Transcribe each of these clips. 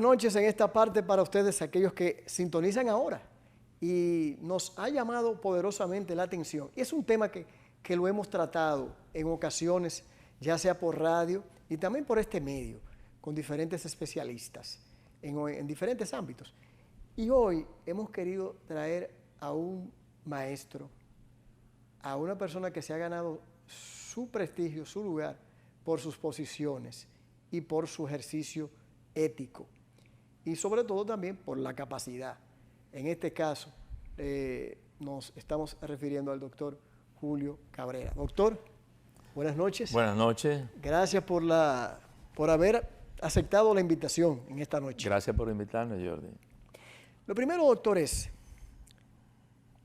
noches en esta parte para ustedes, aquellos que sintonizan ahora. Y nos ha llamado poderosamente la atención. Y es un tema que lo hemos tratado en ocasiones, ya sea por radio y también por este medio, con diferentes especialistas en diferentes ámbitos. Y hoy hemos querido traer a un maestro, a una persona que se ha ganado su prestigio, su lugar, por sus posiciones y por su ejercicio ético. Y sobre todo también por la capacidad. En este caso, nos estamos refiriendo al doctor Julio Cabrera. Doctor, buenas noches. Buenas noches. Gracias por haber aceptado la invitación en esta noche. Gracias por invitarme, Jordi. Lo primero, doctor, es,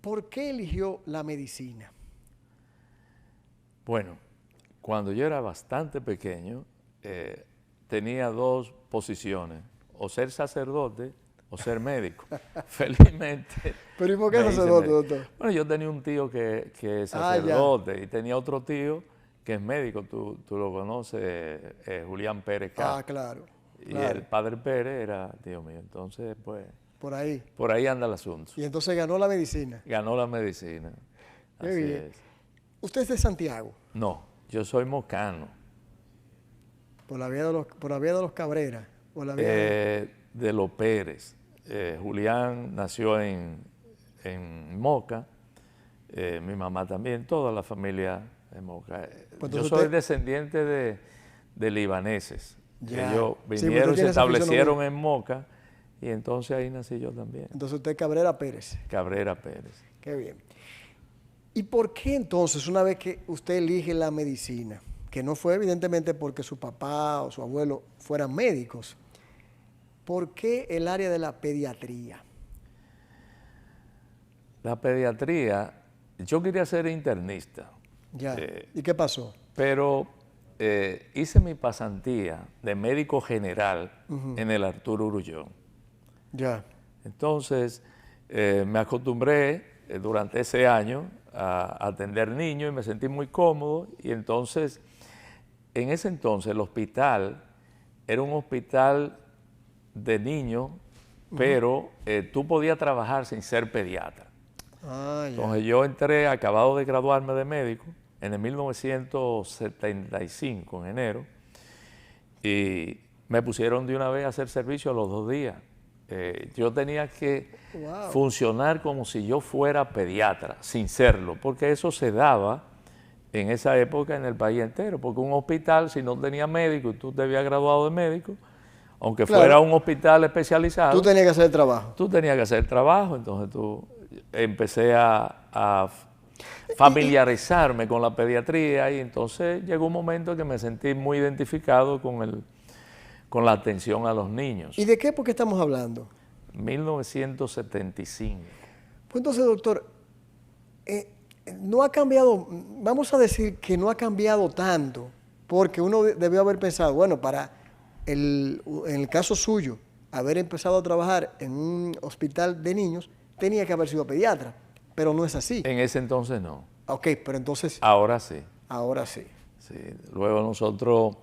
¿por qué eligió la medicina? Bueno, cuando yo era bastante pequeño, tenía dos posiciones, o ser sacerdote o ser médico. Felizmente. ¿Pero y por qué sacerdote, doctor? Bueno, yo tenía un tío que es sacerdote y tenía otro tío que es médico, tú lo conoces, Julián Pérez K. Ah, claro. Y el padre Pérez era tío mío, entonces pues... Por ahí anda el asunto. Y entonces ganó la medicina. Ganó la medicina. Qué Así bien. es. ¿Usted es de Santiago? No, yo soy mocano. Por la vía de los Cabrera. Por la vía de los Pérez. Julián nació en Moca, mi mamá también, toda la familia de Moca. Pues yo soy descendiente de libaneses. Ya. Ellos Sí, vinieron y se establecieron en Moca y entonces ahí nací yo también. Entonces usted es Cabrera Pérez. Cabrera Pérez. Qué bien. ¿Y por qué entonces, una vez que usted elige la medicina, que no fue evidentemente porque su papá o su abuelo fueran médicos, ¿por qué el área de la pediatría? La pediatría, yo quería ser internista. Ya. ¿Y qué pasó? Pero hice mi pasantía de médico general en el Arturo Grullón. Ya. Entonces, me acostumbré durante ese año a atender niños y me sentí muy cómodo. Y entonces, en ese entonces, el hospital era un hospital de niños, pero tú podías trabajar sin ser pediatra. Ah, ya. Entonces, yo entré, acabado de graduarme de médico, en el 1975, en enero, y me pusieron de una vez a hacer servicio a los 2 días. Yo tenía que funcionar como si yo fuera pediatra, sin serlo, porque eso se daba en esa época en el país entero, porque un hospital, si no tenía médico y tú te habías graduado de médico, aunque fuera un hospital especializado, tú tenías que hacer el trabajo. Tú tenías que hacer el trabajo, entonces empecé a familiarizarme con la pediatría y entonces llegó un momento que me sentí muy identificado con la atención a los niños. ¿Y de qué época estamos hablando? 1975. Pues entonces, doctor, no ha cambiado, vamos a decir que no ha cambiado tanto, porque uno debió haber pensado, bueno, en el caso suyo, haber empezado a trabajar en un hospital de niños, tenía que haber sido pediatra, pero no es así. En ese entonces no. Ok, pero entonces... Ahora sí. Ahora sí. Sí. Luego nosotros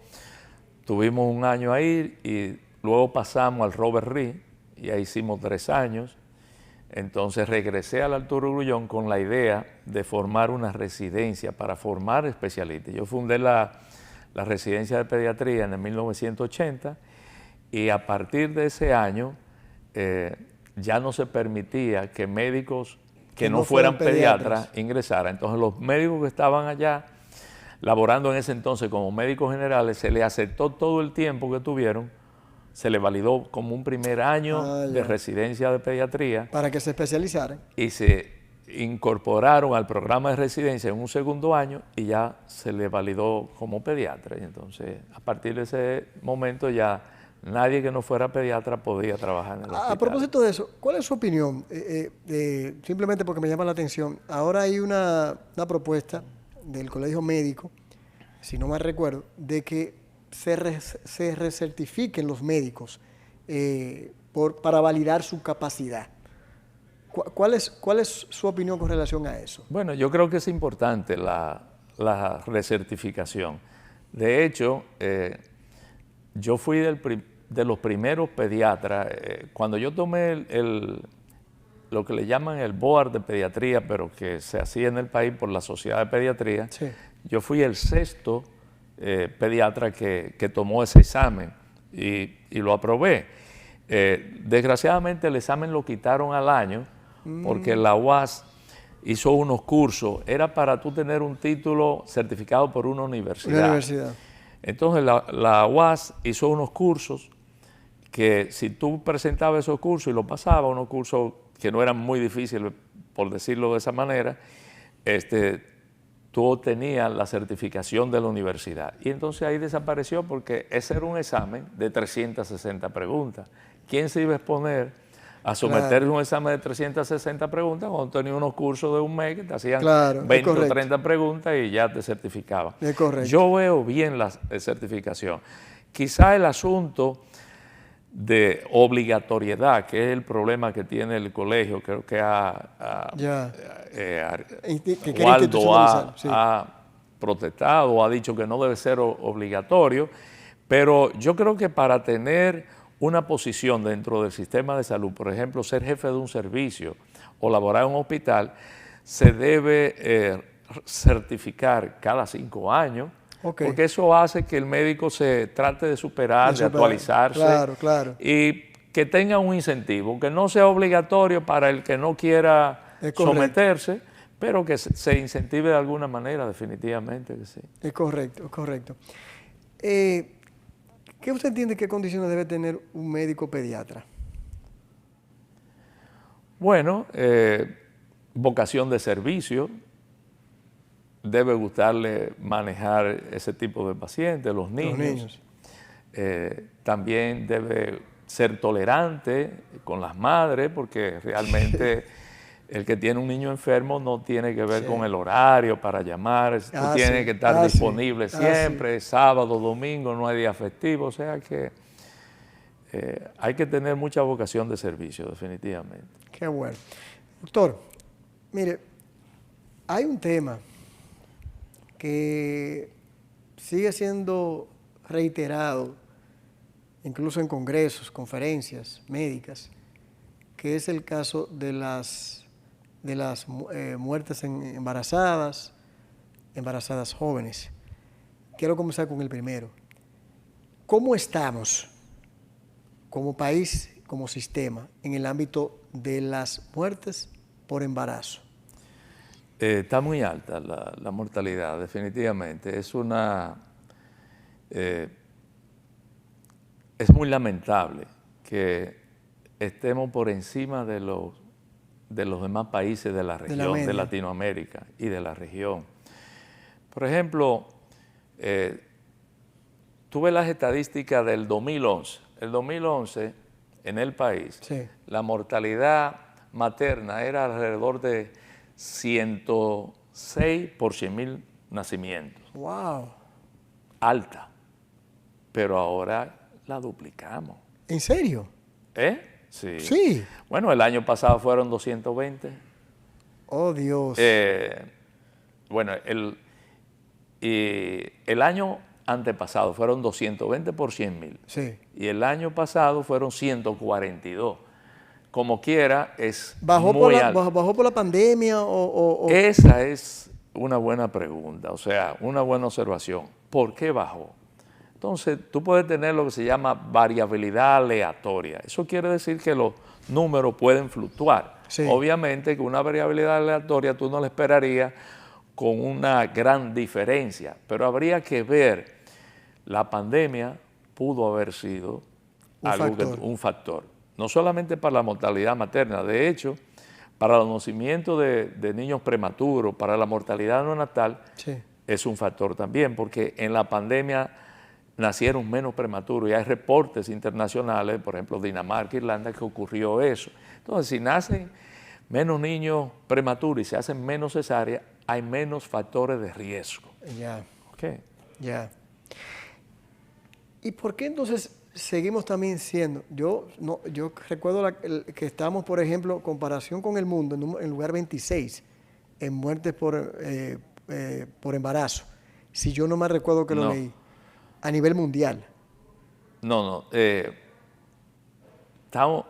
tuvimos un año ahí y luego pasamos al Robert Reed y ahí hicimos 3 años. Entonces regresé al Arturo Grullón con la idea de formar una residencia para formar especialistas. Yo fundé la residencia de pediatría en el 1980 y a partir de ese año ya no se permitía que médicos que no fueran pediatras ingresaran. Entonces los médicos que estaban allá laborando en ese entonces como médicos generales, se les aceptó todo el tiempo que tuvieron, se les validó como un primer año de residencia de pediatría. Para que se especializaran. Y se incorporaron al programa de residencia en un segundo año y ya se les validó como pediatra. Y entonces, a partir de ese momento ya nadie que no fuera pediatra podía trabajar en el hospital. A propósito de eso, ¿cuál es su opinión? Simplemente porque me llama la atención. Ahora hay una propuesta del Colegio Médico, si no mal recuerdo, de que se recertifiquen los médicos para validar su capacidad. ¿Cuál es su opinión con relación a eso? Bueno, yo creo que es importante la recertificación. De hecho, yo fui de los primeros pediatras. Cuando yo tomé lo que le llaman el BOAR de pediatría, pero que se hacía en el país por la Sociedad de Pediatría, sí. Yo fui el sexto pediatra que tomó ese examen y lo aprobé. Desgraciadamente el examen lo quitaron al año porque la UAS hizo unos cursos, era para tú tener un título certificado por una universidad. Entonces la UAS hizo unos cursos que si tú presentabas esos cursos y los pasabas, unos cursos que no eran muy difíciles, por decirlo de esa manera, tú obtenías la certificación de la universidad. Y entonces ahí desapareció porque ese era un examen de 360 preguntas. ¿Quién se iba a exponer a someter un examen de 360 preguntas cuando tenía unos cursos de un mes que te hacían 20 o 30 preguntas y ya te certificaban? Es correcto. Yo veo bien la certificación. Quizá el asunto de obligatoriedad, que es el problema que tiene el colegio, creo que Waldo ha protestado, ha dicho que no debe ser obligatorio, pero yo creo que para tener una posición dentro del sistema de salud, por ejemplo, ser jefe de un servicio o laborar en un hospital, se debe certificar cada 5 años, porque eso hace que el médico se trate de superar, de actualizarse, y que tenga un incentivo, que no sea obligatorio para el que no quiera someterse, pero que se incentive de alguna manera, definitivamente que sí. Es correcto, es correcto. ¿Qué usted entiende qué condiciones debe tener un médico pediatra? Bueno, vocación de servicio. Debe gustarle manejar ese tipo de pacientes, los niños. También debe ser tolerante con las madres, porque realmente el que tiene un niño enfermo no tiene que ver con el horario para llamar, tú tienes que estar disponible siempre, sábado, domingo, no hay día festivo, o sea que hay que tener mucha vocación de servicio, definitivamente. Qué bueno. Doctor, mire, hay un tema que sigue siendo reiterado, incluso en congresos, conferencias médicas, que es el caso de las muertes embarazadas jóvenes. Quiero comenzar con el primero. ¿Cómo estamos como país, como sistema, en el ámbito de las muertes por embarazo? Está muy alta la mortalidad, definitivamente. Es muy lamentable que estemos por encima de los demás países de la región, de Latinoamérica y de la región. Por ejemplo, tuve las estadísticas del 2011. El 2011, en el país, la mortalidad materna era alrededor de 106 por 100.000 nacimientos. ¡Wow! Alta. Pero ahora la duplicamos. ¿En serio? Sí. Sí. Bueno, el año pasado fueron 220. ¡Oh, Dios! Bueno, el año antepasado fueron 220 por 100.000. Sí. Y el año pasado fueron 142. Como quiera, es ¿Bajó por la pandemia o...? Esa es una buena pregunta, o sea, una buena observación. ¿Por qué bajó? Entonces, tú puedes tener lo que se llama variabilidad aleatoria. Eso quiere decir que los números pueden fluctuar. Sí. Obviamente que una variabilidad aleatoria tú no la esperarías con una gran diferencia, pero habría que ver. La pandemia pudo haber sido un factor. No solamente para la mortalidad materna, de hecho, para el nacimiento de niños prematuros, para la mortalidad neonatal, es un factor también, porque en la pandemia nacieron menos prematuros y hay reportes internacionales, por ejemplo, Dinamarca, Irlanda, que ocurrió eso. Entonces, si nacen menos niños prematuros y se hacen menos cesáreas, hay menos factores de riesgo. Ya. Okay. Ya. ¿Y por qué entonces seguimos también siendo? Yo recuerdo que estamos, por ejemplo, comparación con el mundo, en lugar 26 en muertes por embarazo. Si yo no me recuerdo que lo leí. A nivel mundial. No. estamos,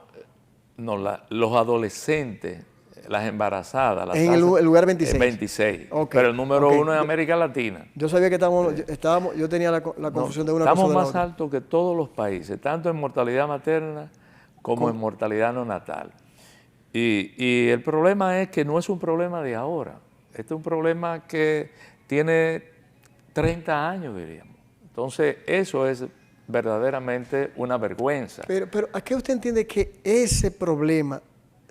no, los adolescentes, las embarazadas, la en el lugar 26. 26, Okay. pero el número Okay. 1 en América Latina. Yo sabía que yo tenía la confusión de una cosa Estamos de la más otra. altos que todos los países, tanto en mortalidad materna como en mortalidad neonatal. Y el problema es que no es un problema de ahora, este es un problema que tiene 30 años, diríamos. Entonces, eso es verdaderamente una vergüenza. Pero ¿a qué usted entiende que ese problema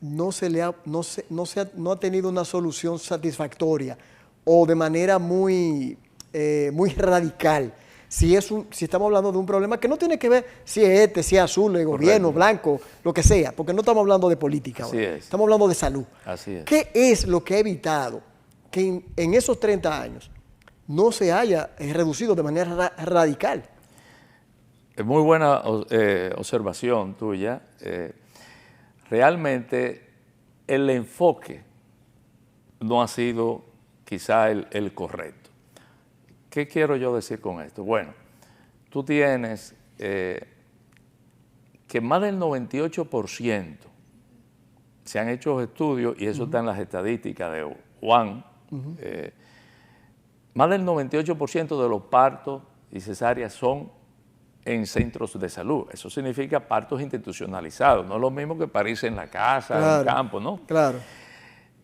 no ha tenido una solución satisfactoria o de manera muy radical? Si estamos hablando de un problema que no tiene que ver si es si es azul, el gobierno, blanco, lo que sea, porque no estamos hablando de política ahora, estamos hablando de salud. Así es. ¿Qué es lo que ha evitado que en esos 30 años no se haya reducido de manera radical? Es muy buena observación tuya. Realmente el enfoque no ha sido quizá el correcto. ¿Qué quiero yo decir con esto? Bueno, tú tienes que más del 98%, se han hecho estudios, y eso está en las estadísticas de Juan, más del 98% de los partos y cesáreas son en centros de salud. Eso significa partos institucionalizados, no es lo mismo que parirse en la casa, en el campo, ¿no? Claro.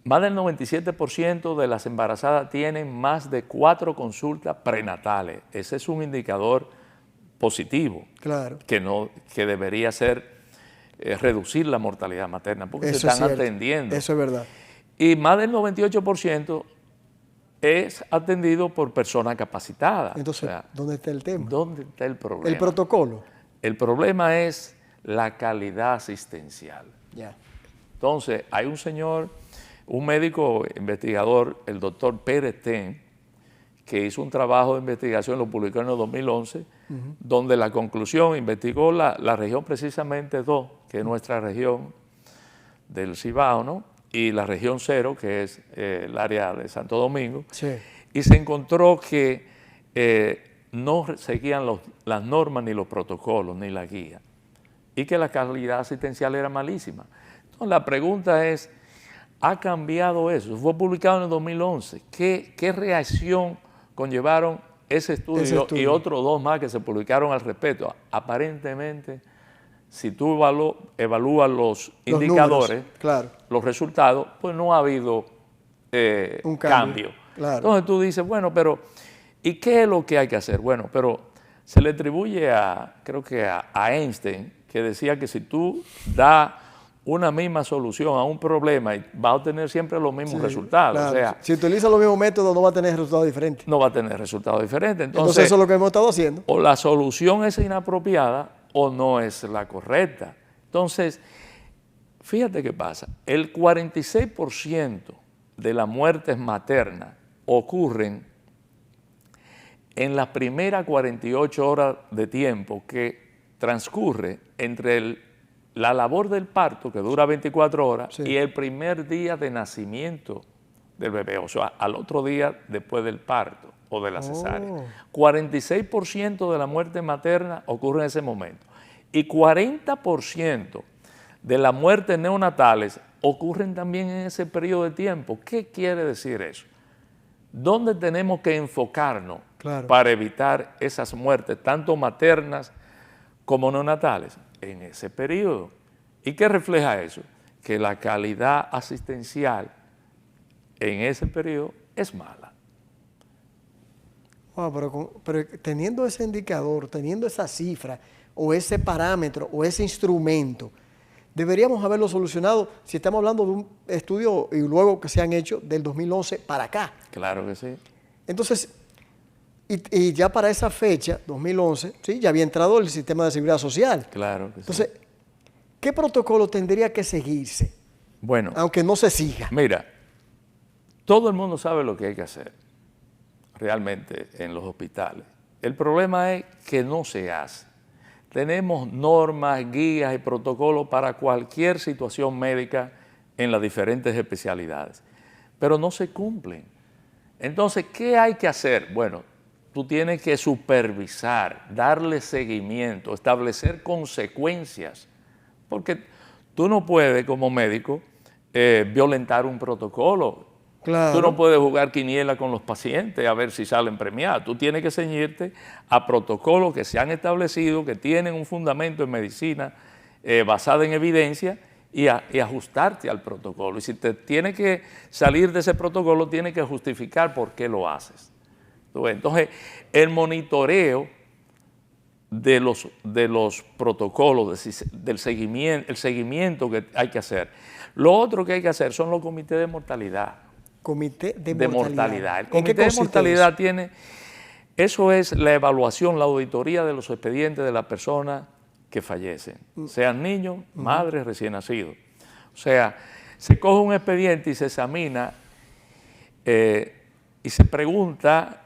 Más del 97% de las embarazadas tienen más de 4 consultas prenatales. Ese es un indicador positivo, claro, que debería ser reducir la mortalidad materna, porque eso se están atendiendo. Eso es verdad. Y más del 98% es atendido por personas capacitadas. Entonces, ¿dónde está el tema? ¿Dónde está el problema? El protocolo. El problema es la calidad asistencial. Ya. Entonces, hay un señor, un médico investigador, el doctor Pérez Ten, que hizo un trabajo de investigación, lo publicó en el 2011, donde la conclusión, investigó la región precisamente 2, que es nuestra región del Cibao, ¿no? Y la región 0, que es el área de Santo Domingo, Sí. y se encontró que no seguían las normas, ni los protocolos, ni la guía, y que la calidad asistencial era malísima. Entonces, la pregunta es, ¿ha cambiado eso? Fue publicado en el 2011. ¿Qué reacción conllevaron ese estudio y otros 2 más que se publicaron al respecto? Aparentemente, si tú evalúas los indicadores, números, claro, los resultados, pues no ha habido un cambio. Claro. Entonces tú dices, bueno, pero ¿y qué es lo que hay que hacer? Bueno, pero se le atribuye creo que a Einstein, que decía que si tú das una misma solución a un problema, vas a obtener siempre los mismos resultados. Claro. O sea, si utiliza los mismos métodos, no va a tener resultados diferentes. no va a tener resultados diferentes. Entonces eso es lo que hemos estado haciendo. O la solución es inapropiada o no es la correcta. Entonces, fíjate qué pasa. El 46% de las muertes maternas ocurren en las primeras 48 horas de tiempo que transcurre entre la labor del parto, que dura 24 horas, y el primer día de nacimiento del bebé, o sea, al otro día después del parto o de la cesárea. 46% de la muerte materna ocurre en ese momento. Y 40% de las muertes neonatales ocurren también en ese periodo de tiempo. ¿Qué quiere decir eso? ¿Dónde tenemos que enfocarnos para evitar esas muertes, tanto maternas como neonatales? En ese periodo. ¿Y qué refleja eso? Que la calidad asistencial en ese periodo es mala. Wow, pero teniendo ese indicador, teniendo esa cifra, o ese parámetro, o ese instrumento, deberíamos haberlo solucionado si estamos hablando de un estudio y luego que se han hecho del 2011 para acá. Claro que sí. Entonces, y ya para esa fecha, 2011, ¿sí? Ya había entrado el sistema de seguridad social. Claro que Entonces, ¿qué protocolo tendría que seguirse? Bueno, aunque no se siga. Mira, todo el mundo sabe lo que hay que hacer realmente en los hospitales. El problema es que no se hace. Tenemos normas, guías y protocolos para cualquier situación médica en las diferentes especialidades, pero no se cumplen. Entonces, ¿qué hay que hacer? Bueno, tú tienes que supervisar, darle seguimiento, establecer consecuencias Porque tú no puedes, como médico, violentar un protocolo. Claro. Tú no puedes jugar quiniela con los pacientes a ver si salen premiados. Tú tienes que ceñirte a protocolos que se han establecido, que tienen un fundamento en medicina basada en evidencia y ajustarte al protocolo. Y si te tienes que salir de ese protocolo, tienes que justificar por qué lo haces. Entonces, el monitoreo de los protocolos, del seguimiento, el seguimiento que hay que hacer. Lo otro que hay que hacer son los comités de mortalidad. Comité de mortalidad. El comité de mortalidad tiene, eso es la evaluación, la auditoría de los expedientes de las personas que fallecen, sean niños, madres, recién nacidos. O sea, se coge un expediente y se examina y se pregunta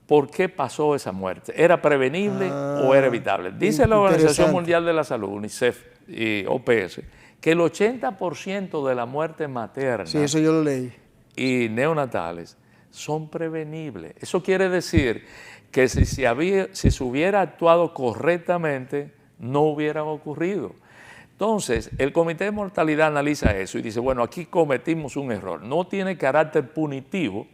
por qué pasó esa muerte. ¿Era prevenible o era evitable? Dice la Organización Mundial de la Salud, UNICEF y OPS, que el 80% de la muerte materna, sí, eso yo lo leí, y neonatales son prevenibles. Eso quiere decir que si se hubiera actuado correctamente, no hubieran ocurrido. Entonces, el comité de mortalidad analiza eso y dice, bueno, aquí cometimos un error. No tiene carácter punitivo,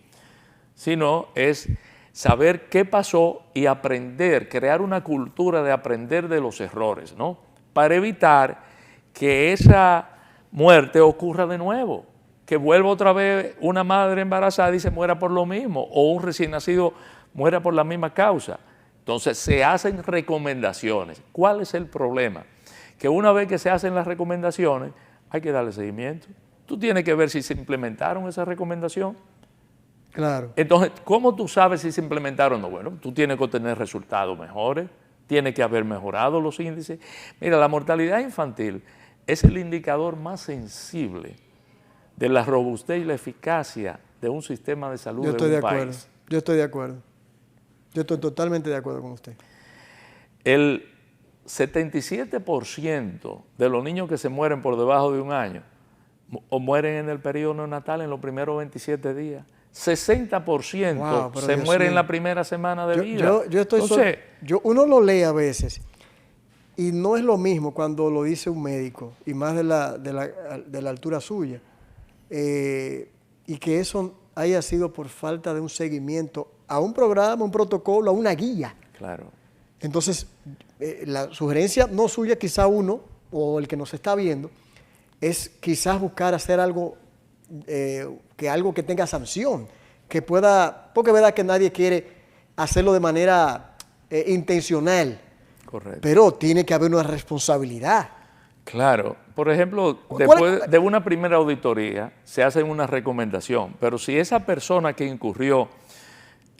sino es saber qué pasó y aprender, crear una cultura de aprender de los errores, ¿no? Para evitar que esa muerte ocurra de nuevo, que vuelva otra vez una madre embarazada y se muera por lo mismo, o un recién nacido muera por la misma causa. Entonces se hacen recomendaciones. ¿Cuál es el problema? Que una vez que se hacen las recomendaciones, hay que darle seguimiento. Tú tienes que ver si se implementaron esa recomendación. Claro. Entonces, ¿cómo tú sabes si se implementaron o no? Bueno, tú tienes que obtener resultados mejores, tienes que haber mejorado los índices. Mira, la mortalidad infantil es el indicador más sensible de la robustez y la eficacia de un sistema de salud de un país. Yo estoy de acuerdo. Yo estoy totalmente de acuerdo con usted. El 77% de los niños que se mueren por debajo de un año o mueren en el periodo neonatal en los primeros 27 días. 60% se muere en la primera semana de vida. Uno lo lee a veces y no es lo mismo cuando lo dice un médico y más de la altura suya y que eso haya sido por falta de un seguimiento a un programa, un protocolo, a una guía. Claro. Entonces, la sugerencia no suya, quizá uno o el que nos está viendo, es quizás buscar hacer algo algo que tenga sanción, que pueda, porque es verdad que nadie quiere hacerlo de manera intencional. Correcto. Pero tiene que haber una responsabilidad. Claro. Por ejemplo, después de una primera auditoría se hace una recomendación, pero si esa persona que incurrió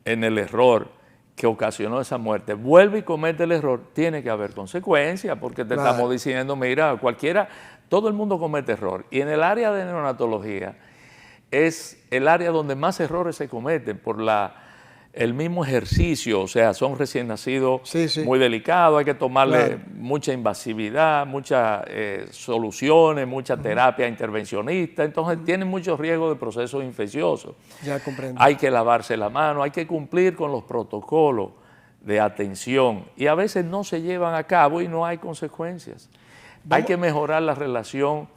en el error que ocasionó esa muerte vuelve y comete el error, tiene que haber consecuencias, porque te estamos diciendo, mira, todo el mundo comete error. Y en el área de neonatología es el área donde más errores se cometen por el mismo ejercicio, o sea, son recién nacidos muy delicados, hay que tomarle mucha invasividad, muchas soluciones, mucha terapia intervencionista, entonces tienen muchos riesgos de procesos infecciosos. Ya comprendo. Hay que lavarse la mano, hay que cumplir con los protocolos de atención y a veces no se llevan a cabo y no hay consecuencias. Hay que mejorar la relación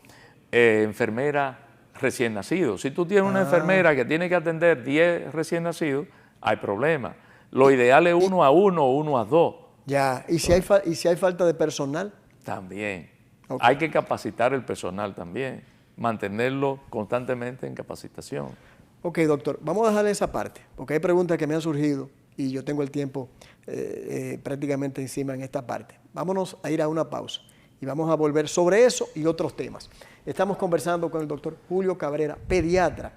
enfermera recién nacido. Si tú tienes una enfermera que tiene que atender 10 recién nacidos, hay problema. Lo ideal es 1 a 1 o 1 a 2. Ya, ¿y si hay falta de personal? También. Okay. Hay que capacitar el personal también, mantenerlo constantemente en capacitación. Ok, doctor, vamos a dejarle esa parte, porque hay preguntas que me han surgido y yo tengo el tiempo prácticamente encima en esta parte. Vámonos a ir a una pausa y vamos a volver sobre eso y otros temas. Estamos conversando con el doctor Julio Cabrera, pediatra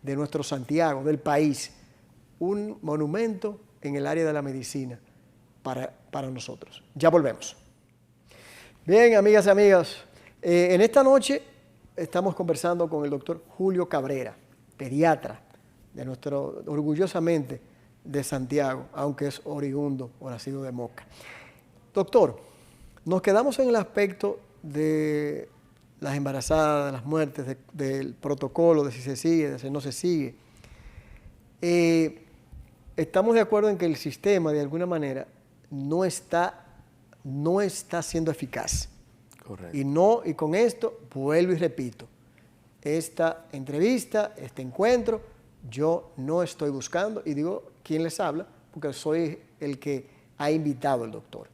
de nuestro Santiago, del país. Un monumento en el área de la medicina para nosotros. Ya volvemos. Bien, amigas y amigos, en esta noche estamos conversando con el doctor Julio Cabrera, pediatra de orgullosamente de Santiago, aunque es oriundo o nacido de Moca. Doctor, nos quedamos en el aspecto de las embarazadas, de las muertes, del protocolo, de si se sigue, de si no se sigue. Estamos de acuerdo en que el sistema, de alguna manera, no está siendo eficaz. Correcto. Y con esto vuelvo y repito, esta entrevista, este encuentro, yo no estoy buscando, y digo quién les habla, porque soy el que ha invitado al doctor.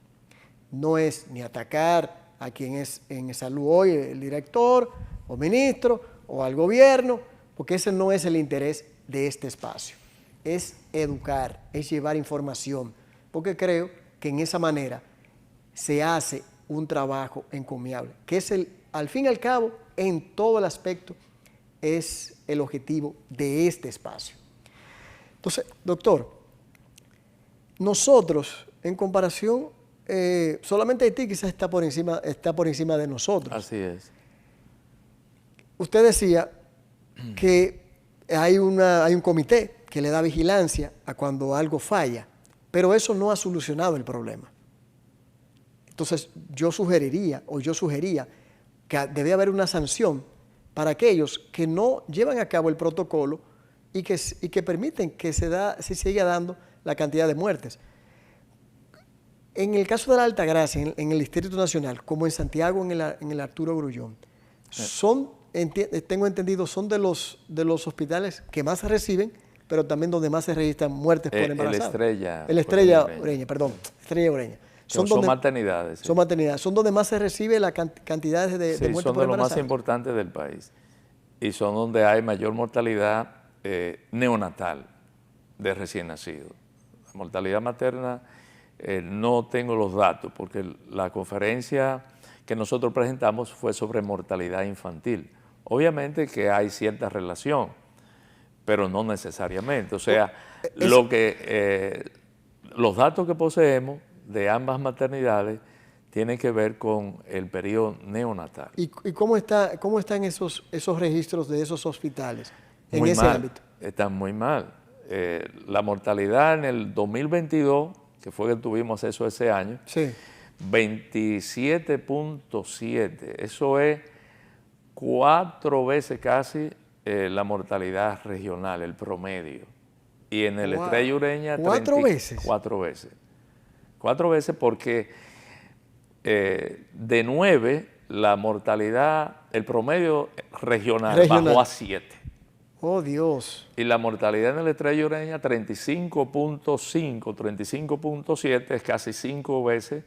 No es ni atacar a quien es en salud hoy, el director o ministro o al gobierno, porque ese no es el interés de este espacio. Es educar, es llevar información, porque creo que en esa manera se hace un trabajo encomiable, que es al fin y al cabo, en todo el aspecto, es el objetivo de este espacio. Entonces, doctor, nosotros, en comparación, solamente Haití quizás está por encima de nosotros. Así es. Usted decía que hay un comité que le da vigilancia a cuando algo falla, pero eso no ha solucionado el problema. Entonces, yo sugería que debe haber una sanción para aquellos que no llevan a cabo el protocolo y que permiten que se siga dando la cantidad de muertes. En el caso de la Altagracia, en el Distrito Nacional, como en Santiago, en el Arturo Grullón, tengo entendido, son de los hospitales que más se reciben, pero también donde más se registran muertes por embarazo. El Estrella Ureña. Son maternidades. Sí. Son maternidades. Son donde más se recibe la cantidad de muertes por embarazo. Son de los más importantes del país. Y son donde hay mayor mortalidad neonatal de recién nacido. La mortalidad materna no tengo los datos, porque la conferencia que nosotros presentamos fue sobre mortalidad infantil. Obviamente que hay cierta relación, pero no necesariamente. O sea, los datos que poseemos de ambas maternidades tienen que ver con el periodo neonatal. ¿Y cómo están esos registros de esos hospitales en ese ámbito? Están muy mal. La mortalidad en el 2022, que fue que tuvimos eso ese año, sí. 27.7. Eso es 4 veces casi la mortalidad regional, el promedio. Y en el Estrella Ureña... 4 veces. 4 veces. 4 veces porque de 9 la mortalidad, el promedio regional bajó a 7. Oh, Dios. Y la mortalidad en el Estrella Ureña 35.5, 35.7 es casi 5 veces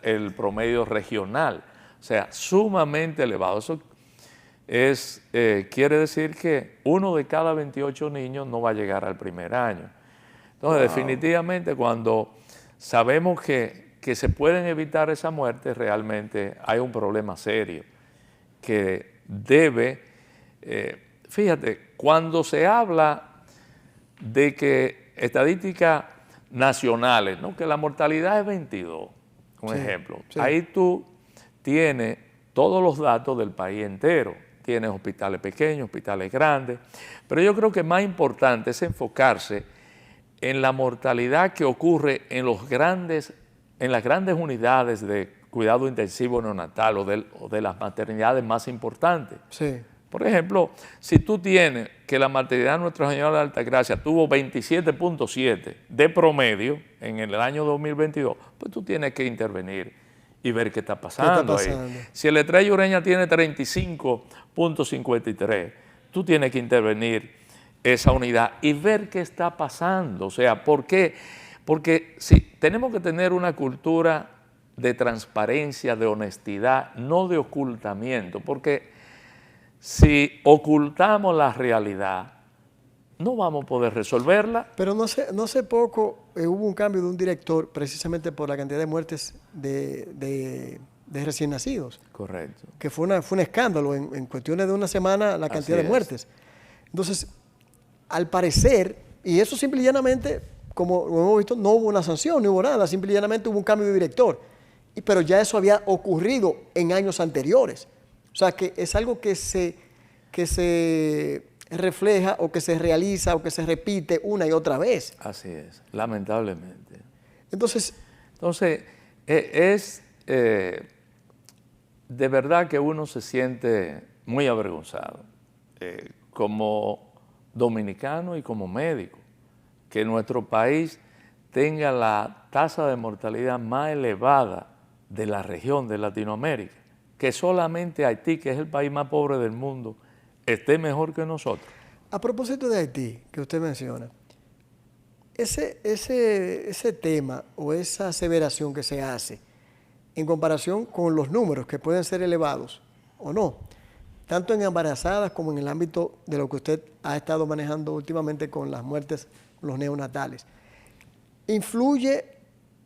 el promedio regional. O sea, sumamente elevado. Eso quiere decir que 1 de cada 28 niños no va a llegar al primer año. Entonces, definitivamente, cuando sabemos que se pueden evitar esa muerte, realmente hay un problema serio que debe... fíjate, cuando se habla de que estadísticas nacionales, ¿no? Que la mortalidad es 22, un ejemplo. Sí. Ahí tú tienes todos los datos del país entero. Tienes hospitales pequeños, hospitales grandes. Pero yo creo que más importante es enfocarse en la mortalidad que ocurre en las grandes unidades de cuidado intensivo neonatal o de las maternidades más importantes. Sí. Por ejemplo, si tú tienes que la maternidad de Nuestra Señora de Altagracia tuvo 27.7 de promedio en el año 2022, pues tú tienes que intervenir y ver qué está pasando ahí. Si el Estrella Ureña tiene 35.53, tú tienes que intervenir esa unidad y ver qué está pasando. O sea, ¿por qué? Porque si tenemos que tener una cultura de transparencia, de honestidad, no de ocultamiento, porque si ocultamos la realidad, no vamos a poder resolverla. Pero no sé poco hubo un cambio de un director precisamente por la cantidad de muertes de recién nacidos. Correcto. Que fue un escándalo en cuestiones de una semana la cantidad de muertes. Entonces, al parecer, y eso simple y llanamente, como lo hemos visto, no hubo una sanción, no hubo nada, simple y llanamente hubo un cambio de director. Pero ya eso había ocurrido en años anteriores. O sea, que es algo que se refleja o que se realiza o que se repite una y otra vez. Así es, lamentablemente. Entonces es de verdad que uno se siente muy avergonzado como dominicano y como médico, que nuestro país tenga la tasa de mortalidad más elevada de la región de Latinoamérica, que solamente Haití, que es el país más pobre del mundo, esté mejor que nosotros. A propósito de Haití, que usted menciona, ese tema o esa aseveración que se hace en comparación con los números que pueden ser elevados o no, tanto en embarazadas como en el ámbito de lo que usted ha estado manejando últimamente con las muertes, los neonatales, ¿influye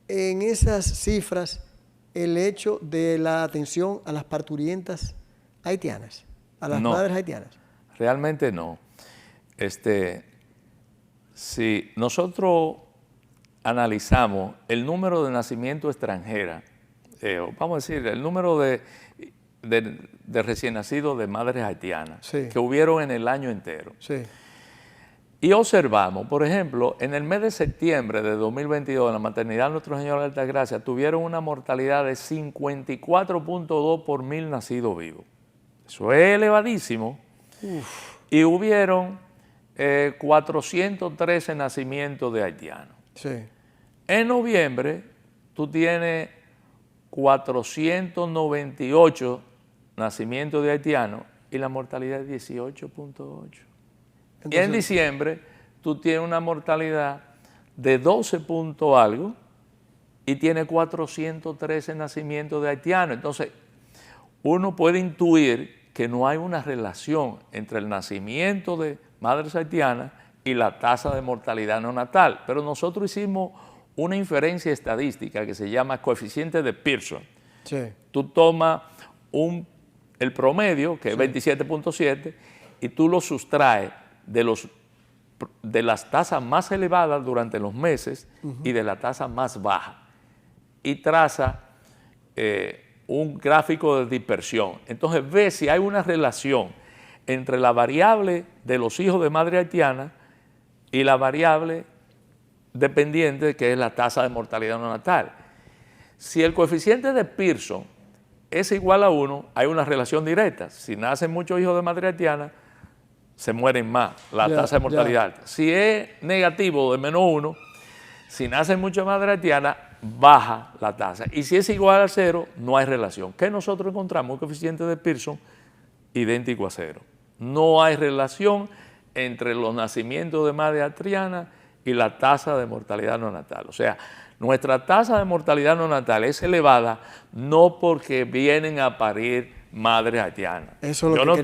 en esas cifras el hecho de la atención a las parturientas haitianas, a las madres haitianas? Realmente no. Si nosotros analizamos el número de nacimiento extranjera, vamos a decir, el número de recién nacidos de madres haitianas, sí, que hubieron en el año entero. Sí. Y observamos, por ejemplo, en el mes de septiembre de 2022, en la maternidad Nuestro Señor de Altagracia, tuvieron una mortalidad de 54.2 por 1000 nacidos vivos. Eso es elevadísimo. Uf. Y hubieron 413 nacimientos de haitianos. Sí. En noviembre, tú tienes 498 nacimientos de haitianos y la mortalidad es 18.8. Y en diciembre, tú tienes una mortalidad de 12 punto algo y tienes 413 nacimientos de haitianos. Entonces, uno puede intuir que no hay una relación entre el nacimiento de madres haitianas y la tasa de mortalidad neonatal. Pero nosotros hicimos una inferencia estadística que se llama coeficiente de Pearson. Sí. Tú tomas el promedio, que es 27.7, y tú lo sustraes de las tasas más elevadas durante los meses y de la tasa más baja. Y traza un gráfico de dispersión. Entonces ve si hay una relación entre la variable de los hijos de madre haitiana y la variable dependiente, que es la tasa de mortalidad neonatal. Si el coeficiente de Pearson es igual a 1, hay una relación directa. Si nacen muchos hijos de madre haitiana, se mueren más, la tasa de mortalidad alta. Si es negativo de -1, si nacen muchas madres haitianas, baja la tasa. Y si es igual a 0, no hay relación. ¿Qué nosotros encontramos? Un coeficiente de Pearson idéntico a 0. No hay relación entre los nacimientos de madre haitiana y la tasa de mortalidad neonatal. O sea, nuestra tasa de mortalidad neonatal es elevada no porque vienen a parir madres haitianas. Eso es lo que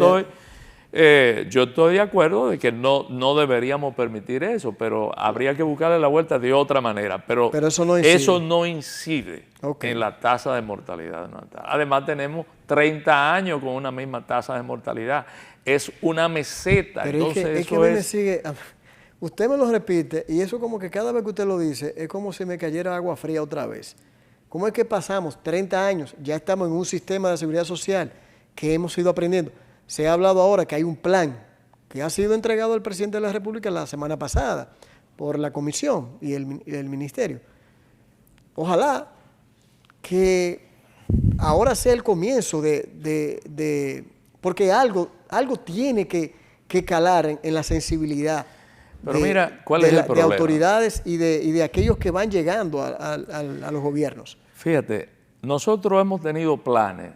yo estoy de acuerdo de que no deberíamos permitir eso, pero habría que buscarle la vuelta de otra manera. Pero eso no incide en la tasa de mortalidad neonatal. Además, tenemos 30 años con una misma tasa de mortalidad. Es una meseta. Pero entonces es que me sigue. Usted me lo repite y eso como que cada vez que usted lo dice es como si me cayera agua fría otra vez. ¿Cómo es que pasamos 30 años? Ya estamos en un sistema de seguridad social que hemos ido aprendiendo. Se ha hablado ahora que hay un plan que ha sido entregado al presidente de la República la semana pasada por la comisión y el ministerio. Ojalá que ahora sea el comienzo porque algo tiene que calar en la sensibilidad. Pero mira, ¿cuál es el problema? De autoridades y de aquellos que van llegando a los gobiernos. Fíjate, nosotros hemos tenido planes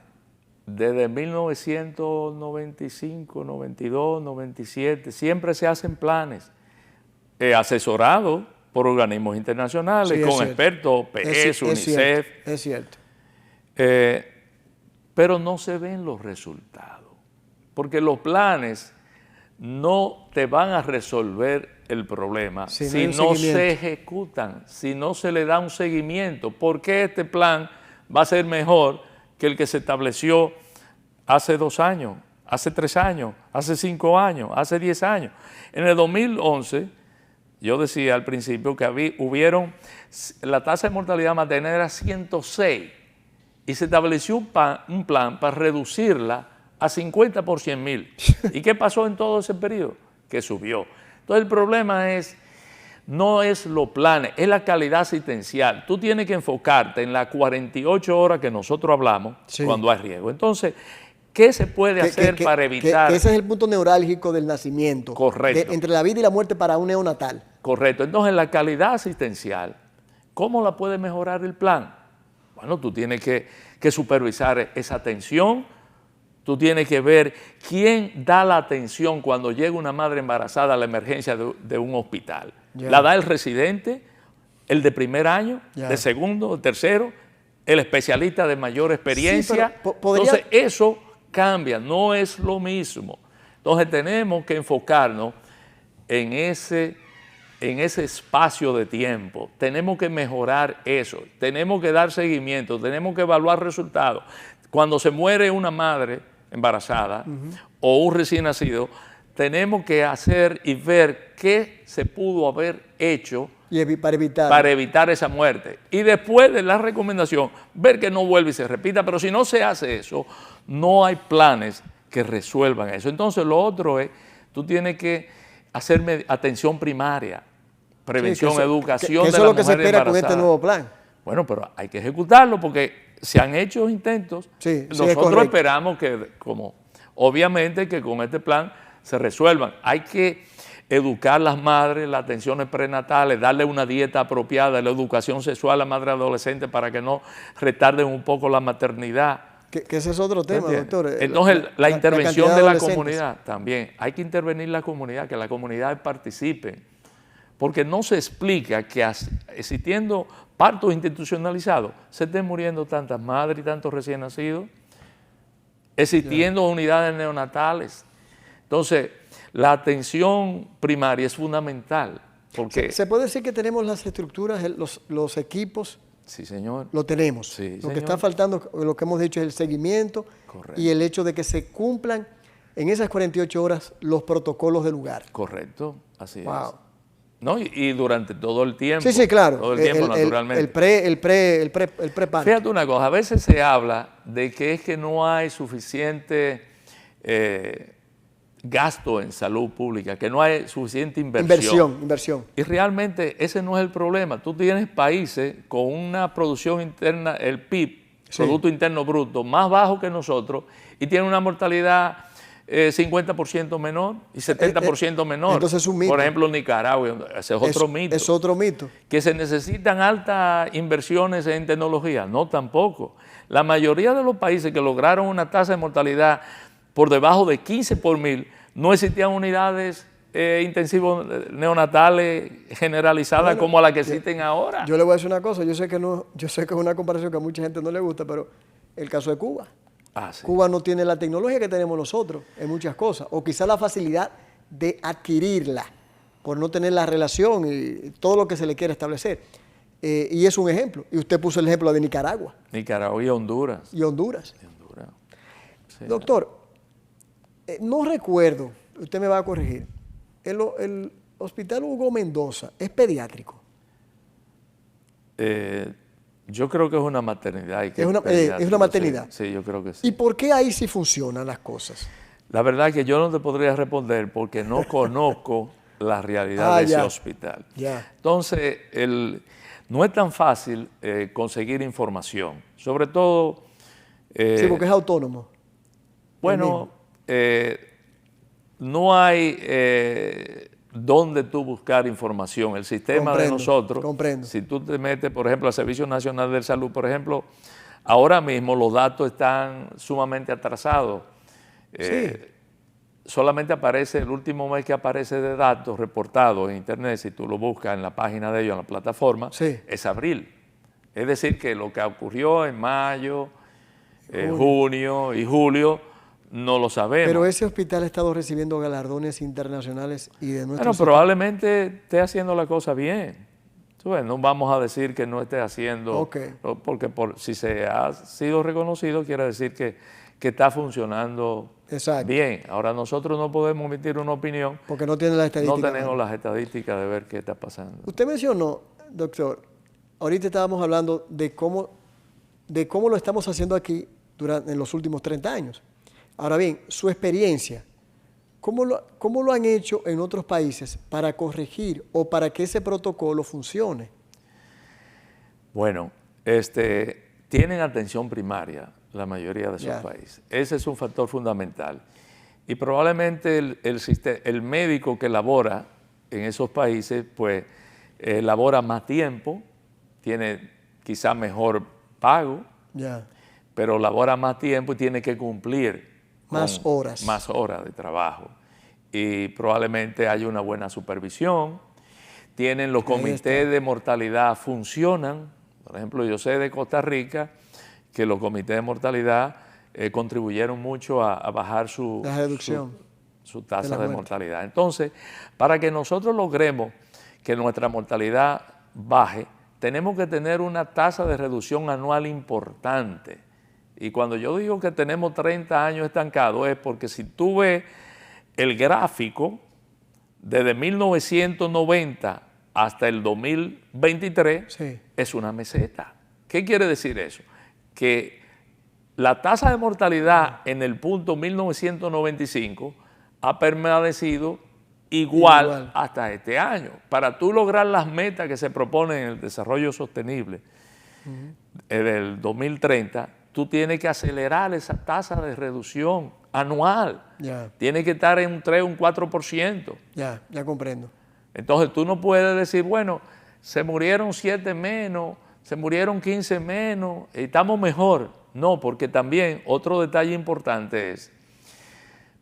desde 1995, 92, 97, siempre se hacen planes asesorados por organismos internacionales, con expertos, PS, UNICEF. Es cierto. Pero no se ven los resultados, porque los planes no te van a resolver el problema si no se ejecutan, si no se le da un seguimiento. ¿Por qué este plan va a ser mejor que el que se estableció hace 2 años, hace 3 años, hace 5 años, hace 10 años? En el 2011, yo decía al principio que la tasa de mortalidad materna era 106 y se estableció un plan para reducirla a 50 por 100,000. ¿Y qué pasó en todo ese periodo? Que subió. Entonces el problema no es los planes, es la calidad asistencial. Tú tienes que enfocarte en las 48 horas que nosotros hablamos cuando hay riesgo. Entonces, ¿qué se puede hacer para evitar? Ese es el punto neurálgico del nacimiento. Correcto. Entre la vida y la muerte para un neonatal. Correcto. Entonces, la calidad asistencial, ¿cómo la puede mejorar el plan? Bueno, tú tienes que supervisar esa atención, tú tienes que ver quién da la atención cuando llega una madre embarazada a la emergencia de un hospital. Ya. ¿La da el residente, el de primer año, Ya. de segundo, de tercero, el especialista de mayor experiencia? Sí, pero podría... Entonces, eso cambia, no es lo mismo. Entonces, tenemos que enfocarnos en ese espacio de tiempo. Tenemos que mejorar eso, tenemos que dar seguimiento, tenemos que evaluar resultados. Cuando se muere una madre embarazada o un recién nacido, tenemos que hacer y ver qué se pudo haber hecho para evitar esa muerte. Y después de la recomendación, ver que no vuelve y se repita. Pero si no se hace eso, no hay planes que resuelvan eso. Entonces, lo otro es, tú tienes que hacer atención primaria, prevención, sí, educación que de eso la es lo que se mujer espera con embarazada. este nuevo plan. Bueno, pero hay que ejecutarlo porque se han hecho intentos. Sí, nosotros esperamos que, obviamente, que con este plan se resuelvan. Hay que educar a las madres, las atenciones prenatales, darle una dieta apropiada, la educación sexual a la madre adolescente para que no retarden un poco la maternidad. Que ese es otro tema, doctor. Entonces, la intervención de la comunidad comunidad también. Hay que intervenir la comunidad, que la comunidad participe. Porque no se explica que existiendo partos institucionalizados se estén muriendo tantas madres y tantos recién nacidos, existiendo unidades neonatales. Entonces, la atención primaria es fundamental. Porque ¿Se puede decir que tenemos las estructuras, los equipos? Sí, señor. Lo tenemos. Sí, lo que está faltando, lo que hemos dicho, es el seguimiento. Correcto. Y el hecho de que se cumplan en esas 48 horas los protocolos del lugar. Correcto, así Wow. es. ¿No? Y durante todo el tiempo. Sí, claro. Todo el tiempo, naturalmente. El pre-parto. Fíjate una cosa, a veces se habla de que es que no hay suficiente gasto en salud pública, que no hay suficiente Inversión. Y realmente ese no es el problema. Tú tienes países con una producción interna, el PIB, Producto Interno Bruto, más bajo que nosotros y tienen una mortalidad 50% menor y 70% menor. Entonces es un mito. Por ejemplo, Nicaragua, ese es otro mito. Es otro mito. Que se necesitan altas inversiones en tecnología. No, tampoco. La mayoría de los países que lograron una tasa de mortalidad por debajo de 15 por mil, no existían unidades intensivos neonatales generalizadas como las que existen ahora. Yo le voy a decir una cosa, yo sé que es una comparación que a mucha gente no le gusta, pero el caso de Cuba. Sí. Cuba no tiene la tecnología que tenemos nosotros en muchas cosas, o quizá la facilidad de adquirirla, por no tener la relación y todo lo que se le quiere establecer. Y es un ejemplo. Y usted puso el ejemplo de Nicaragua. Nicaragua y Honduras. Sí. Doctor, no recuerdo, usted me va a corregir, el Hospital Hugo Mendoza es pediátrico. Yo creo que es una maternidad. Es una maternidad. Sí, yo creo que sí. ¿Y por qué ahí sí funcionan las cosas? La verdad es que yo no te podría responder porque no conozco la realidad de ese hospital. Entonces, no es tan fácil conseguir información. Sobre todo... sí, porque es autónomo. Bueno, no hay dónde tú buscar información. El sistema de nosotros, si tú te metes, por ejemplo, al Servicio Nacional de Salud, por ejemplo, ahora mismo los datos están sumamente atrasados. Solamente aparece, el último mes que aparece de datos reportados en Internet, si tú lo buscas en la página de ellos, en la plataforma, es abril. Es decir, que lo que ocurrió en mayo, junio y julio, no lo sabemos. Pero ese hospital ha estado recibiendo galardones internacionales y de nuestro Bueno, probablemente esté haciendo la cosa bien. No vamos a decir que no esté haciendo, porque si se ha sido reconocido, quiere decir que está funcionando bien. Ahora, nosotros no podemos emitir una opinión porque no tiene las estadísticas. No tenemos las estadísticas de ver qué está pasando. Usted mencionó, doctor, ahorita estábamos hablando de cómo lo estamos haciendo aquí en los últimos 30 años. Ahora bien, su experiencia, ¿cómo lo han hecho en otros países para corregir o para que ese protocolo funcione? Bueno, tienen atención primaria la mayoría de esos países. Ese es un factor fundamental. Y probablemente el médico que labora en esos países, pues, labora más tiempo, tiene quizá mejor pago, Ya. pero labora más tiempo y tiene que cumplir Más horas. más horas de trabajo. Y probablemente haya una buena supervisión. Tienen los comités de mortalidad, funcionan. Por ejemplo, yo sé de Costa Rica que los comités de mortalidad contribuyeron mucho a bajar La reducción su tasa de la de muerte. mortalidad. Entonces, para que nosotros logremos que nuestra mortalidad baje, tenemos que tener una tasa de reducción anual importante. Y cuando yo digo que tenemos 30 años estancados es porque si tú ves el gráfico desde 1990 hasta el 2023, Sí. es una meseta. ¿Qué quiere decir eso? Que la tasa de mortalidad en el punto 1995 ha permanecido igual hasta este año. Para tú lograr las metas que se proponen en el desarrollo sostenible del 2030, tú tienes que acelerar esa tasa de reducción anual. Ya. Tiene que estar en un 3 o un 4%. Ya comprendo. Entonces tú no puedes decir, bueno, se murieron 7 menos, se murieron 15 menos, y estamos mejor. No, porque también otro detalle importante es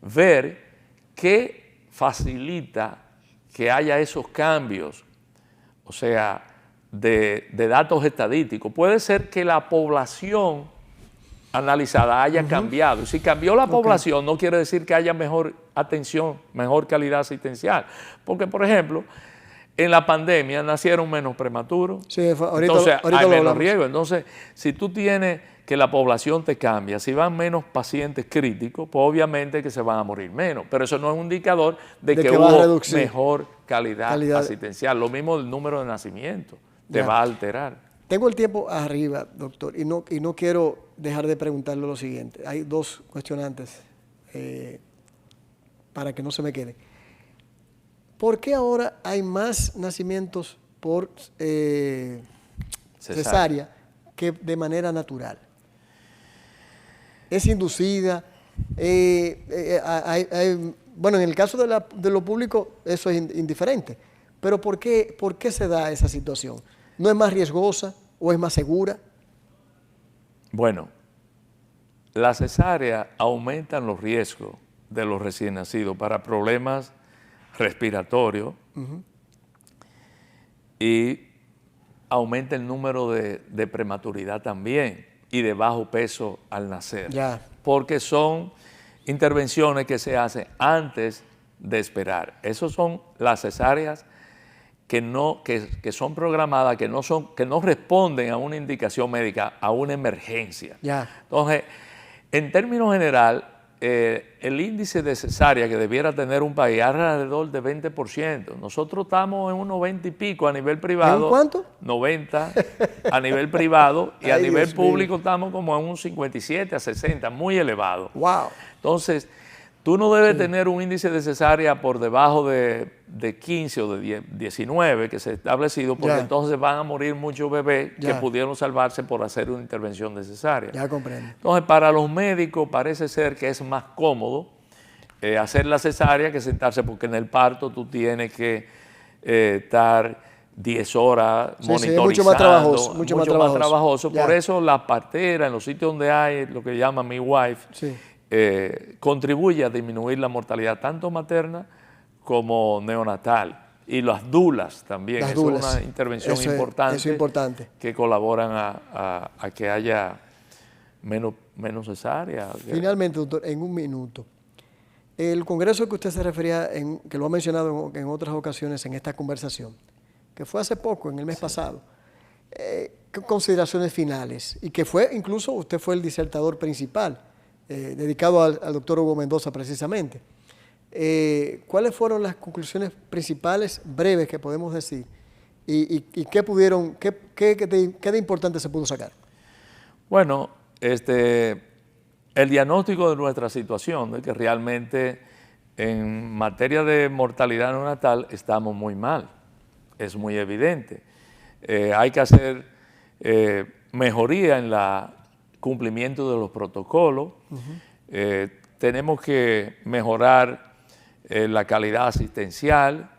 ver qué facilita que haya esos cambios, o sea, de datos estadísticos. Puede ser que la población analizada haya cambiado. Si cambió la población, no quiere decir que haya mejor atención, mejor calidad asistencial. Porque, por ejemplo, en la pandemia nacieron menos prematuros, Sí, ahorita, entonces ahorita hay lo menos hablamos. riesgo. Entonces, si tú tienes que la población te cambia, si van menos pacientes críticos, pues obviamente que se van a morir menos. Pero eso no es un indicador de que va a hubo reducir mejor calidad asistencial. Lo mismo del número de nacimiento, te va a alterar. Tengo el tiempo arriba, doctor, y no quiero dejar de preguntarle lo siguiente. Hay dos cuestionantes para que no se me quede. ¿Por qué ahora hay más nacimientos por cesárea que de manera natural? ¿Es inducida? Bueno, en el caso de lo público eso es indiferente, pero ¿por qué se da esa situación? ¿No es más riesgosa o es más segura? Bueno, la cesárea aumenta los riesgos de los recién nacidos para problemas respiratorios y aumenta el número de prematuridad también y de bajo peso al nacer. Porque son intervenciones que se hacen antes de esperar. Esas son las cesáreas que son programadas, que no responden a una indicación médica, a una emergencia. Entonces, en términos general, el índice de cesárea que debiera tener un país es alrededor de 20%. Nosotros estamos en unos 20 y pico a nivel privado. ¿En cuánto? 90 a nivel privado y a nivel público estamos como en un 57 a 60, muy elevado. Wow. Entonces, tú no debes tener un índice de cesárea por debajo de 15 o de 19 que se ha establecido, porque entonces van a morir muchos bebés que pudieron salvarse por hacer una intervención de cesárea. Ya comprendo. Entonces, para los médicos parece ser que es más cómodo hacer la cesárea que sentarse, porque en el parto tú tienes que estar 10 horas monitorizando. Mucho más trabajoso. Mucho más trabajoso. Por eso la partera en los sitios donde hay lo que llaman midwife, contribuye a disminuir la mortalidad tanto materna como neonatal. Y las dulas también, es una intervención importante que colaboran a que haya menos cesárea. Finalmente, doctor, en un minuto, el congreso que usted se refería, que lo ha mencionado en otras ocasiones en esta conversación, que fue hace poco, en el mes pasado, ¿qué consideraciones finales? Y que incluso usted fue el disertador principal, dedicado al doctor Hugo Mendoza precisamente. ¿Cuáles fueron las conclusiones principales, breves, que podemos decir? ¿Y qué de importante se pudo sacar? Bueno, el diagnóstico de nuestra situación, de que realmente en materia de mortalidad neonatal estamos muy mal, es muy evidente. Hay que hacer mejoría en el cumplimiento de los protocolos. Tenemos que mejorar la calidad asistencial,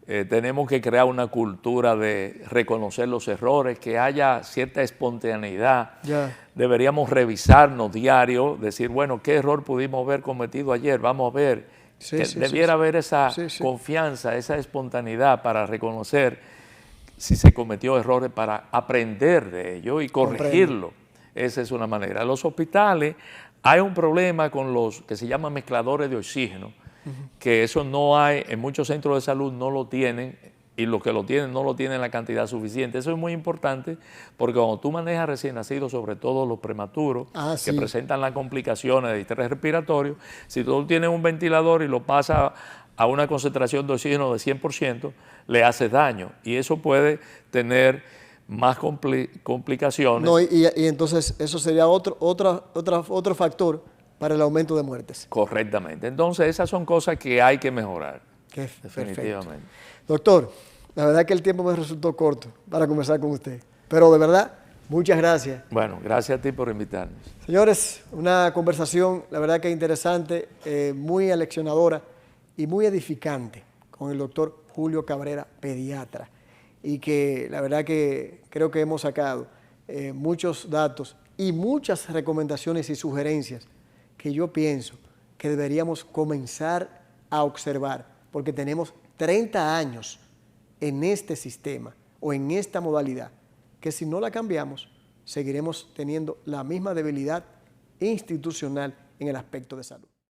tenemos que crear una cultura de reconocer los errores, que haya cierta espontaneidad. Deberíamos revisarnos diario, decir, bueno, ¿qué error pudimos haber cometido ayer? Vamos a ver. Debiera haber esa confianza, esa espontaneidad para reconocer si se cometió errores, para aprender de ello y corregirlo. Esa es una manera. En los hospitales hay un problema con los que se llaman mezcladores de oxígeno, que eso no hay, en muchos centros de salud no lo tienen, y los que lo tienen no lo tienen en la cantidad suficiente. Eso es muy importante porque cuando tú manejas recién nacidos, sobre todo los prematuros, que presentan las complicaciones de estrés respiratorio, si tú tienes un ventilador y lo pasas a una concentración de oxígeno de 100%, le hace daño y eso puede tener más complicaciones. No, y entonces eso sería otro factor para el aumento de muertes. Correctamente. Entonces esas son cosas que hay que mejorar. Definitivamente. Perfecto. Doctor, la verdad que el tiempo me resultó corto para conversar con usted, pero de verdad, muchas gracias. Bueno, gracias a ti por invitarnos. Señores, una conversación, la verdad que interesante, muy aleccionadora y muy edificante con el doctor Julio Cabrera, pediatra, y que la verdad que creo que hemos sacado muchos datos y muchas recomendaciones y sugerencias que yo pienso que deberíamos comenzar a observar, porque tenemos 30 años en este sistema o en esta modalidad, que si no la cambiamos, seguiremos teniendo la misma debilidad institucional en el aspecto de salud.